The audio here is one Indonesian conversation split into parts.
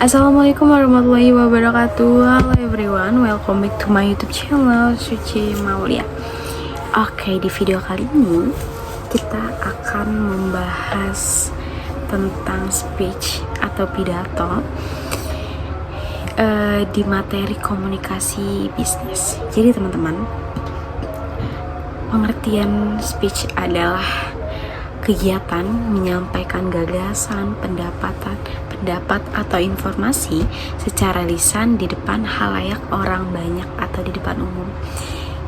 Assalamualaikum warahmatullahi wabarakatuh. Halo everyone, welcome back to my YouTube channel Suci Maulia. Oke, di video kali ini kita akan membahas tentang speech atau pidato di materi komunikasi bisnis. Jadi teman-teman, pengertian speech adalah kegiatan menyampaikan gagasan, pendapat atau informasi secara lisan di depan halayak orang banyak atau di depan umum,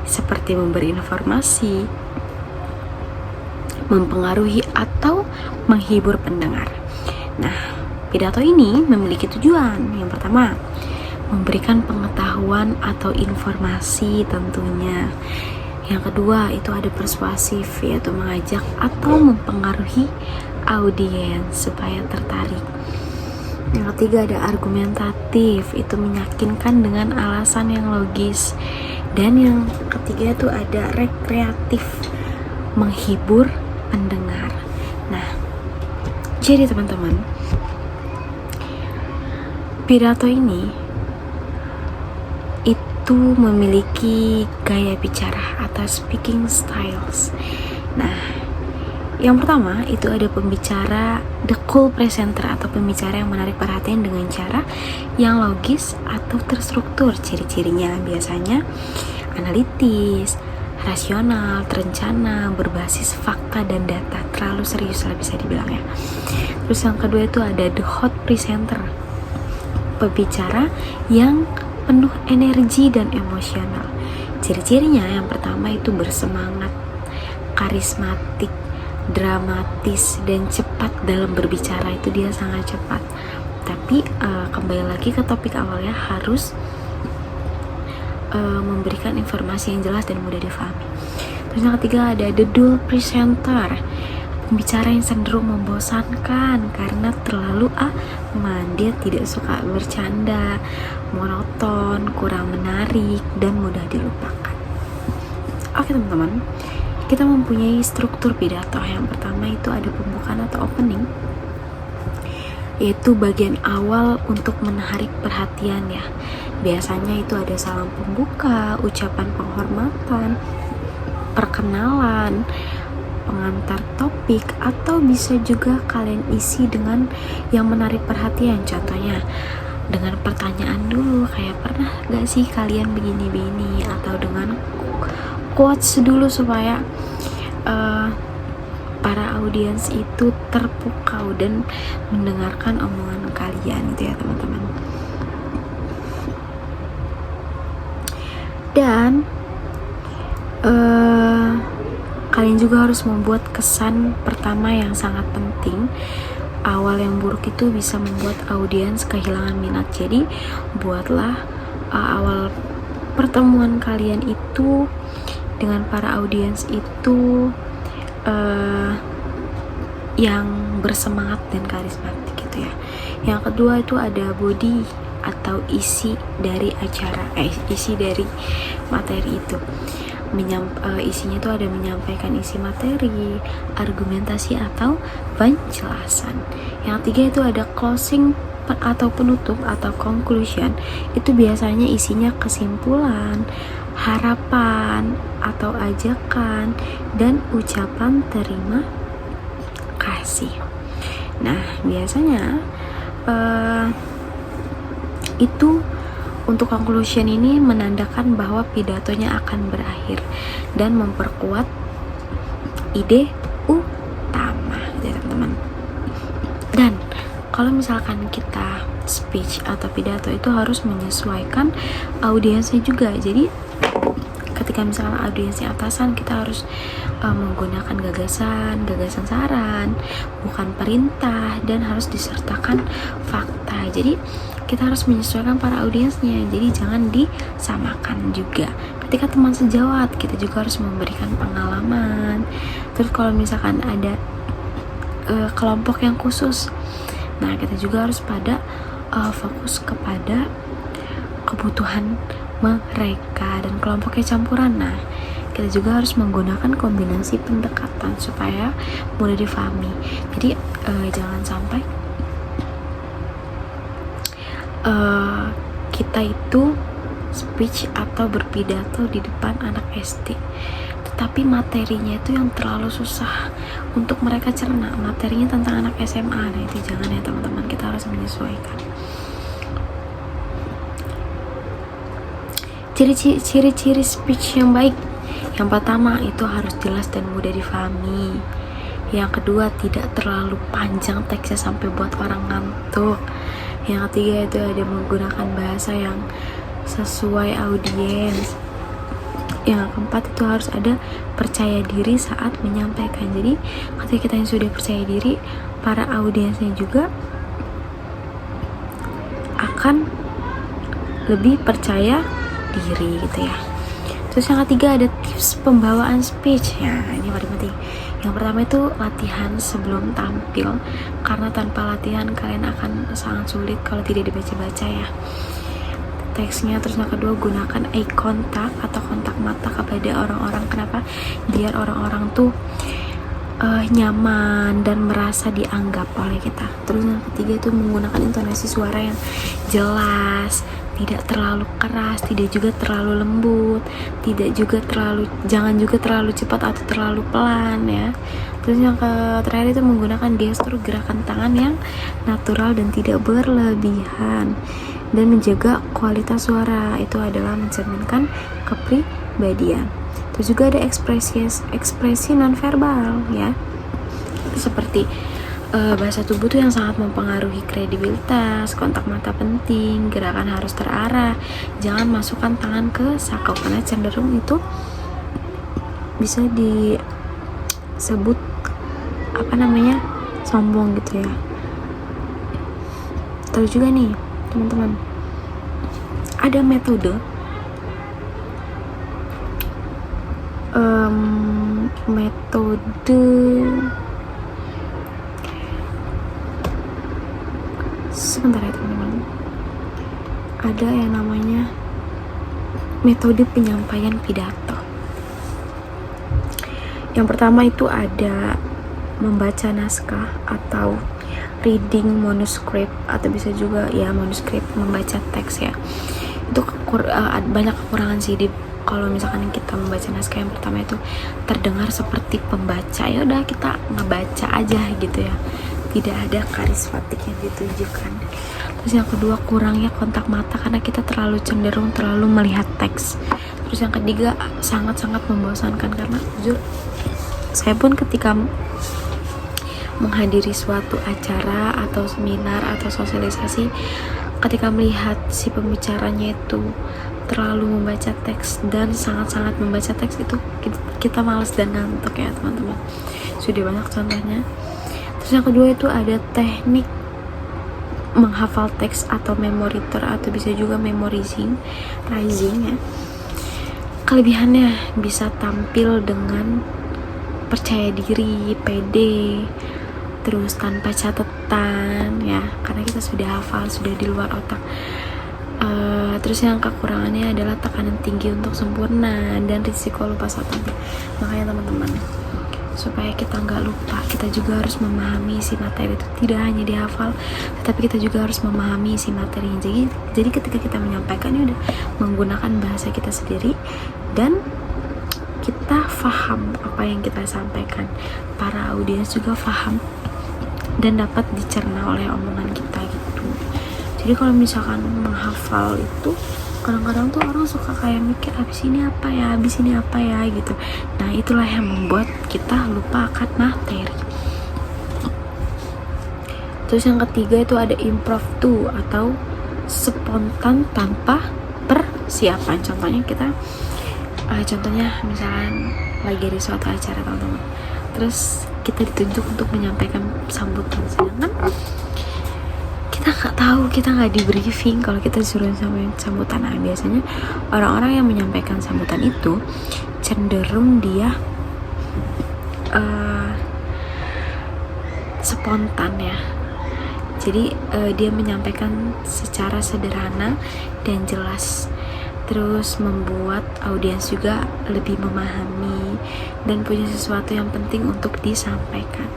seperti memberi informasi, mempengaruhi atau menghibur pendengar. Nah, pidato ini memiliki tujuan. Yang pertama, memberikan pengetahuan atau informasi tentunya. Yang kedua, itu ada persuasif, yaitu mengajak atau mempengaruhi audiens supaya tertarik. Yang ketiga ada argumentatif, itu meyakinkan dengan alasan yang logis. Dan yang ketiga itu ada rekreatif, menghibur pendengar. Nah, jadi teman-teman, pidato ini itu memiliki gaya bicara atau speaking styles. Nah, yang pertama itu ada pembicara the cool presenter atau pembicara yang menarik perhatian dengan cara yang logis atau terstruktur. Ciri-cirinya biasanya analitis, rasional, terencana, berbasis fakta dan data, terlalu serius lah bisa dibilang ya. Terus yang kedua itu ada the hot presenter, pembicara yang penuh energi dan emosional. Ciri-cirinya yang pertama itu bersemangat, karismatik, dramatis, dan cepat dalam berbicara. Itu dia sangat cepat. Tapi kembali lagi ke topik awalnya, harus memberikan informasi yang jelas dan mudah difahami. Terus yang ketiga ada the dull presenter, pembicara yang cenderung membosankan karena terlalu aman. Dia tidak suka bercanda, monoton, kurang menarik, dan mudah dilupakan. Oke teman-teman, kita mempunyai struktur pidato. Yang pertama itu ada pembukaan atau opening, yaitu bagian awal untuk menarik perhatian ya. Biasanya itu ada salam pembuka, ucapan penghormatan, perkenalan, pengantar topik, atau bisa juga kalian isi dengan yang menarik perhatian. Contohnya dengan pertanyaan dulu, kayak pernah gak sih kalian begini-begini, atau dengan quotes dulu supaya para audiens itu terpukau dan mendengarkan omongan kalian itu ya teman-teman. Dan kalian juga harus membuat kesan pertama yang sangat penting. Awal yang buruk itu bisa membuat audiens kehilangan minat. Jadi buatlah awal pertemuan kalian itu dengan para audiens itu yang bersemangat dan karismatik gitu ya. Yang kedua itu ada body atau isi dari acara, isi dari materi itu. Isinya itu ada menyampaikan isi materi, argumentasi atau penjelasan. Yang ketiga itu ada closing atau penutup atau conclusion. Itu biasanya isinya kesimpulan, harapan atau ajakan, dan ucapan terima kasih. Nah, biasanya itu untuk conclusion ini menandakan bahwa pidatonya akan berakhir dan memperkuat ide utama ya teman-teman. Dan kalau misalkan kita speech atau pidato itu harus menyesuaikan audiensnya juga. Jadi ketika misalkan audiensnya atasan, kita harus menggunakan gagasan saran, bukan perintah, dan harus disertakan fakta. Jadi kita harus menyesuaikan para audiensnya, jadi jangan disamakan juga. Ketika teman sejawat, kita juga harus memberikan pengalaman. Terus kalau misalkan ada kelompok yang khusus, nah kita juga harus pada fokus kepada kebutuhan mereka. Dan kelompoknya campuran, nah kita juga harus menggunakan kombinasi pendekatan supaya mudah difahami. Jadi jangan sampai kita itu speech atau berpidato di depan anak SD, tetapi materinya itu yang terlalu susah untuk mereka cerna. Materinya tentang anak SMA, nah itu jangan ya teman-teman, kita harus menyesuaikan. Ciri-ciri speech yang baik, yang pertama itu harus jelas dan mudah difahami. Yang kedua, tidak terlalu panjang teksnya sampai buat orang ngantuk. Yang ketiga itu ada menggunakan bahasa yang sesuai audiens. Yang keempat itu harus ada percaya diri saat menyampaikan. Jadi ketika kita yang sudah percaya diri, para audiensnya juga akan lebih percaya diri gitu ya. Terus yang ketiga ada tips pembawaan speech ya, ini paling penting. Yang pertama itu latihan sebelum tampil, karena tanpa latihan kalian akan sangat sulit kalau tidak dibaca-baca ya teksnya. Terus yang kedua, gunakan eye contact atau kontak mata kepada orang-orang. Kenapa? Biar orang-orang tuh nyaman dan merasa dianggap oleh kita. Terus yang ketiga itu menggunakan intonasi suara yang jelas, tidak terlalu keras, tidak juga terlalu lembut, jangan juga terlalu cepat atau terlalu pelan ya. Terus yang terakhir itu menggunakan gestur gerakan tangan yang natural dan tidak berlebihan, dan menjaga kualitas suara. Itu adalah mencerminkan kepribadian. Terus juga ada ekspresi nonverbal ya, seperti bahasa tubuh tuh yang sangat mempengaruhi kredibilitas. Kontak mata penting, gerakan harus terarah, jangan masukkan tangan ke saku karena cenderung itu bisa disebut sombong gitu ya. Terus juga nih teman-teman, ada metode sebentar ya teman-teman, ada yang namanya metode penyampaian pidato. Yang pertama itu ada membaca naskah atau reading manuscript, atau bisa juga ya manuscript, membaca teks ya. Itu banyak kekurangan sih kalau misalkan kita membaca naskah. Yang pertama itu terdengar seperti pembaca, ya udah kita ngebaca aja gitu ya, tidak ada karismatik yang ditunjukkan. Terus yang kedua, kurangnya kontak mata karena kita cenderung terlalu melihat teks. Terus yang ketiga, sangat-sangat membosankan karena jujur saya pun ketika menghadiri suatu acara atau seminar atau sosialisasi, ketika melihat si pembicaranya itu terlalu membaca teks dan sangat-sangat membaca teks, itu kita malas dan ngantuk ya teman-teman. Sudah banyak contohnya. Terus yang kedua itu ada teknik menghafal teks atau memoritor, atau bisa juga memorizing ya. Kelebihannya bisa tampil dengan percaya diri, pede, terus tanpa catatan ya, karena kita sudah hafal, sudah di luar otak. Terus yang kekurangannya adalah tekanan tinggi untuk sempurna dan risiko lupa saat tampil. Makanya teman-teman, supaya kita nggak lupa, kita juga harus memahami isi materi itu. Tidak hanya dihafal, tetapi kita juga harus memahami isi materinya. Jadi ketika kita menyampaikannya udah menggunakan bahasa kita sendiri dan kita paham apa yang kita sampaikan, para audiens juga paham dan dapat dicerna oleh omongan kita gitu. Jadi kalau misalkan menghafal itu, kadang-kadang tuh orang suka kayak mikir habis ini apa ya gitu. Nah itulah yang membuat kita lupa akan materi. Terus yang ketiga itu ada improv tuh, atau spontan tanpa persiapan. Contohnya misalkan lagi di suatu acara teman-teman, terus kita ditunjuk untuk menyampaikan sambutan, sedangkan kita nggak tahu, kita nggak di briefing kalau kita disuruh sambutan. Nah biasanya orang-orang yang menyampaikan sambutan itu cenderung dia spontan ya. Jadi dia menyampaikan secara sederhana dan jelas, terus membuat audiens juga lebih memahami dan punya sesuatu yang penting untuk disampaikan.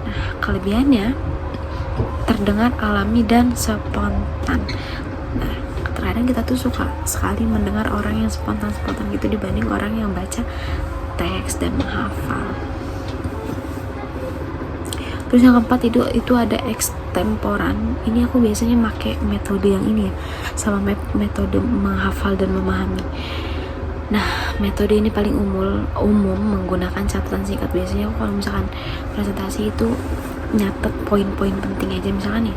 Nah kelebihannya terdengar alami dan spontan. Nah, terkadang kita tuh suka sekali mendengar orang yang spontan-spontan gitu dibanding orang yang baca teks dan menghafal. Terus yang keempat itu ada ekstemporan. Ini aku biasanya pakai metode yang ini ya, sama metode menghafal dan memahami. Nah, metode ini paling umum menggunakan catatan singkat. Biasanya aku kalau misalkan presentasi itu nyatet poin-poin penting aja. Misalkan nih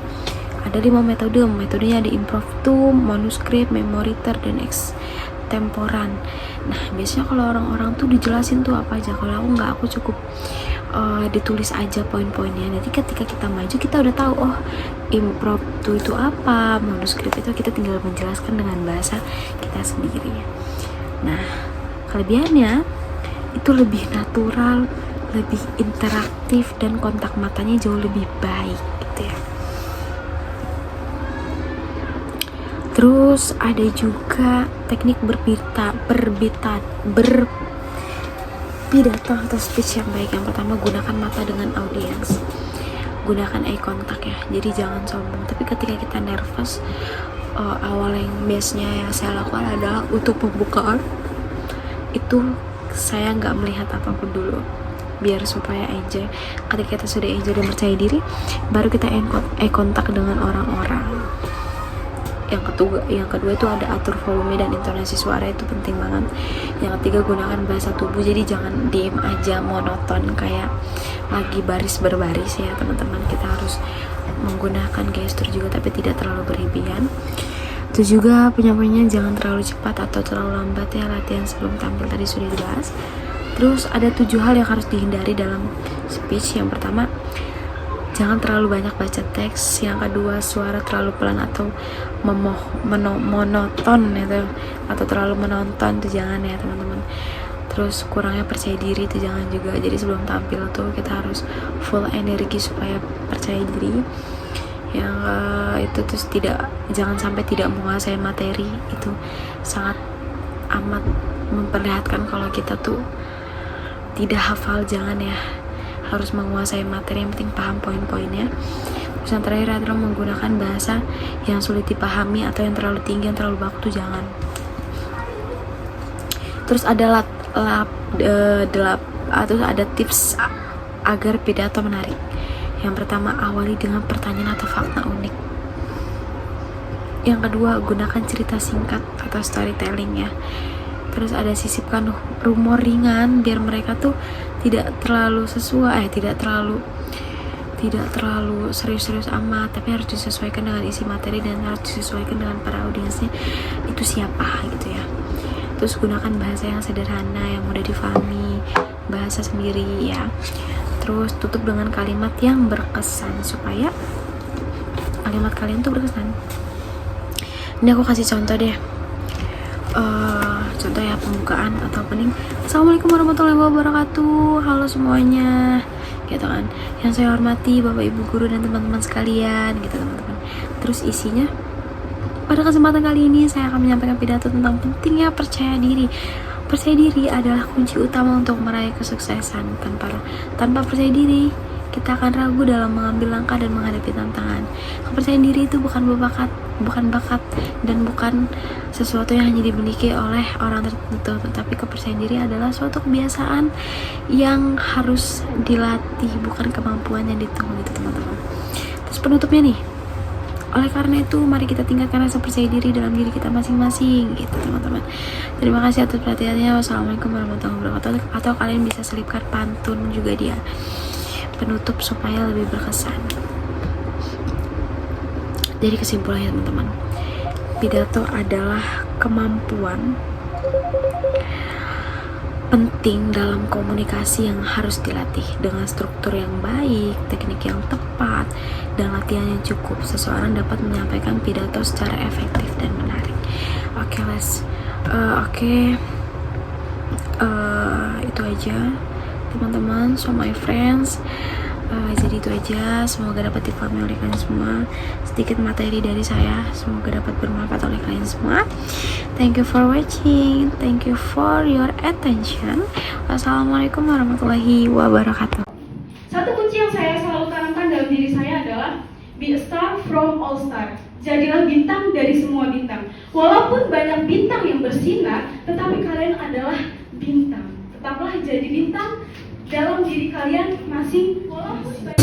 ada 5 metodenya ada impromptu, manuskrip, memoriter, dan ekstemporan. Nah, biasanya kalau orang-orang tuh dijelasin tuh apa aja. Kalau aku nggak, aku cukup ditulis aja poin-poinnya. Nanti ketika kita maju kita udah tahu, oh impromptu itu apa, manuskrip itu kita tinggal menjelaskan dengan bahasa kita sendiri. Nah, kelebihannya itu lebih natural, lebih interaktif, dan kontak matanya jauh lebih baik gitu ya. Terus ada juga teknik berpidato atau speech yang baik. Yang pertama, gunakan mata dengan audiens, gunakan eye contact ya, jadi jangan sombong. Tapi ketika kita nervous, awal yang biasanya yang saya lakukan adalah untuk pembukaan itu saya nggak melihat apapun dulu, biar supaya enjoy. Ketika kita sudah enjoy dan percaya diri, baru kita eye contact dengan orang-orang. Yang kedua itu ada atur volume dan intonasi suara, itu penting banget. Yang ketiga, gunakan bahasa tubuh, jadi jangan diem aja monoton kayak lagi baris berbaris ya teman-teman. Kita harus menggunakan gestur juga, tapi tidak terlalu berlebihan. Itu juga penyampaiannya jangan terlalu cepat atau terlalu lambat ya. Latihan sebelum tampil tadi sudah dibahas. Terus ada 7 hal yang harus dihindari dalam speech. Yang pertama, jangan terlalu banyak baca teks. Yang kedua, suara terlalu pelan atau monoton gitu, atau terlalu menonton, itu jangan ya teman-teman. Terus kurangnya percaya diri itu jangan juga. Jadi sebelum tampil tuh kita harus full energi supaya percaya diri. Yang itu terus jangan sampai tidak menguasai materi, itu sangat amat memperlihatkan kalau kita tuh tidak hafal. Jangan ya, harus menguasai materi, yang penting paham poin-poinnya. Terus yang terakhir adalah menggunakan bahasa yang sulit dipahami atau yang terlalu tinggi, yang terlalu baku tuh jangan. Terus ada ada tips agar pidato menarik. Yang pertama, awali dengan pertanyaan atau fakta unik. Yang kedua, gunakan cerita singkat atau storytelling ya. Terus ada sisipkan rumor ringan biar mereka tuh tidak terlalu serius-serius amat, tapi harus disesuaikan dengan isi materi dan harus disesuaikan dengan para audiensnya itu siapa gitu ya. Terus gunakan bahasa yang sederhana, yang mudah difahami, bahasa sendiri ya. Terus tutup dengan kalimat yang berkesan supaya kalimat kalian tuh berkesan. Ini aku kasih contoh deh. Contoh ya, pembukaan atau opening. Assalamualaikum warahmatullahi wabarakatuh. Halo semuanya, gitu kan. Yang saya hormati Bapak Ibu guru dan teman-teman sekalian, gitu teman-teman. Terus isinya, pada kesempatan kali ini saya akan menyampaikan pidato tentang pentingnya percaya diri. Percaya diri adalah kunci utama untuk meraih kesuksesan. Tanpa percaya diri, kita akan ragu dalam mengambil langkah dan menghadapi tantangan. Kepercayaan diri itu bukan bakat dan bukan sesuatu yang hanya dimiliki oleh orang tertentu, tetapi kepercayaan diri adalah suatu kebiasaan yang harus dilatih, bukan kemampuan yang ditunggu gitu teman-teman. Terus penutupnya nih, oleh karena itu mari kita tingkatkan rasa percaya diri dalam diri kita masing-masing gitu teman-teman. Terima kasih atas perhatiannya. Wassalamualaikum warahmatullahi wabarakatuh. Atau kalian bisa selipkan pantun juga dia penutup supaya lebih berkesan. Jadi kesimpulannya teman-teman, pidato adalah kemampuan penting dalam komunikasi yang harus dilatih. Dengan struktur yang baik, teknik yang tepat, dan latihan yang cukup, seseorang dapat menyampaikan pidato secara efektif dan menarik. Itu aja teman-teman, so my friends. Jadi itu aja, semoga dapat dipahami oleh kalian semua. Sedikit materi dari saya, semoga dapat bermanfaat oleh kalian semua. Thank you for watching, thank you for your attention. Wassalamualaikum warahmatullahi wabarakatuh. Satu kunci yang saya selalu tanamkan dalam diri saya adalah Be a star from all star. Jadilah bintang dari semua bintang. Walaupun banyak bintang yang bersinar, tetapi kalian adalah bintang. Tetaplah jadi bintang dalam diri kalian masing-masing. Walaupun